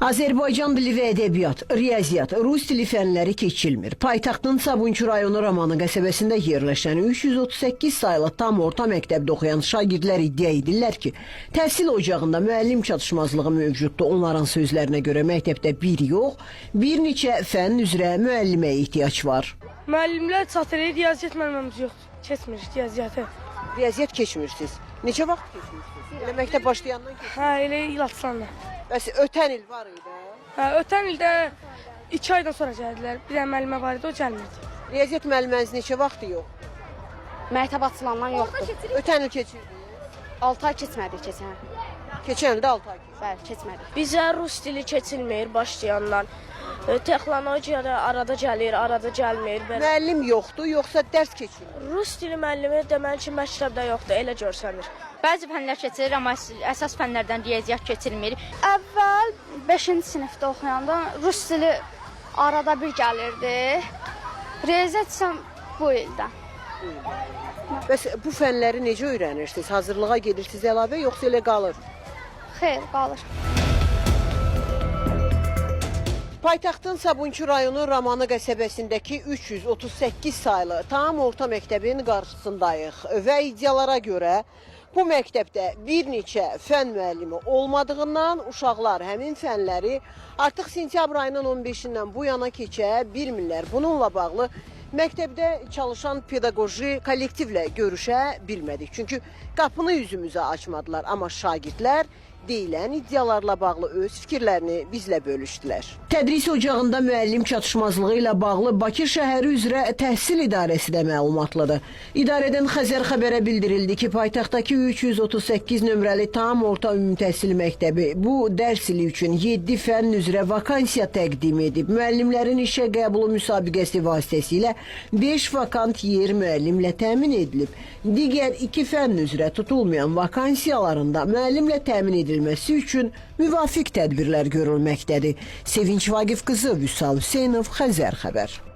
Azərbaycan dili və ədəbiyyat, riyaziyyat, rus dili fənləri keçilmir. Paytaxtın Sabunçu rayonu Romanı qəsəbəsində yerləşən 338 saylı tam orta məktəbdə oxuyan şagirdlər iddia edirlər ki, təhsil ocağında müəllim çatışmazlığı mövcuddur. Onların sözlərinə görə məktəbdə bir yox, bir neçə fənn üzrə müəlliməyə ehtiyac var. Müəllimlər çatır, riyaziyyat müəllimimiz yoxdur. Keçmir riyaziyyatı. Riyaziyyat keçmirsiniz. Neçə vaxt keçmirsiniz? Elə məktəb başlayandan keçmirsiniz. Hə, elə il açılanla. Bəs ötən il var idi? Hə, ötən ildə 2 aydan sonra gəldilər. Bir dənə müəllimə var idi, o gəlmirdi. Riyaziyyat müəlliməniz neçə vaxtı yox? Məktəb açılandan yoxdur. Ötən il keçirdi. 6 ay keçmədi keçən. Keçən ildə 6 ay keçirdi. Bəli, keçmədi. Bizə rus dili keçilmir başlayandan. Texnologiyada arada gəlir, arada gəlmir. Müəllim yoxdur, yoxsa dərs keçirir? Rus dili müəllimi deməli ki, məktəbdə yoxdur, elə görsənir. Bəzi fənlər keçirir, amma əsas fənlərdən riyaziyyat keçilmir. Əvvəl 5-ci sinifdə oxuyanda rus dili arada bir gəlirdi. Riyaziyyat isə bu ildən. Bəs bu fənləri necə öyrənirsiniz? Hazırlığa gedirsiniz əlavə, yoxsa elə qalır? Xeyr, qalır. Paytaxtın Sabunçu rayonu Romanı qəsəbəsindəki 338 saylı tam orta məktəbin qarşısındayıq və iddialara görə bu məktəbdə bir neçə fən müəllimi olmadığından uşaqlar həmin fənləri artıq sentyabr ayının 15-dən bu yana keçə bilmirlər. Bununla bağlı məktəbdə çalışan pedaqoji kollektivlə görüşə bilmədik. Çünki qapını yüzümüzə açmadılar, amma şagirdlər deyilən iddialarla bağlı öz fikirlərini bizlə bölüşdülər. Tədris ocağında müəllim çatışmazlığı ilə bağlı Bakı şəhəri üzrə təhsil idarəsi də məlumatlıdır. İdarədən Xəzər xəbərə bildirildi ki, paytaxtdakı 338 nömrəli tam orta ümumi təhsil məktəbi bu dərs ili üçün 7 fənn üzrə vakansiya təqdim edib. Müəllimlərin işə qəbulu müsabiqəsi vasitəsilə 5 vakant yer müəllimlə təmin edilib. Digər 2 fənn üzrə tutulmayan vakansiyalarında müəllimlə təmin edilməsi üçün müvafiq tədbirlər görülməkdədir. Sevinç Vaqif qızı, Vüsal Hüseynov, Xəzər xəbər.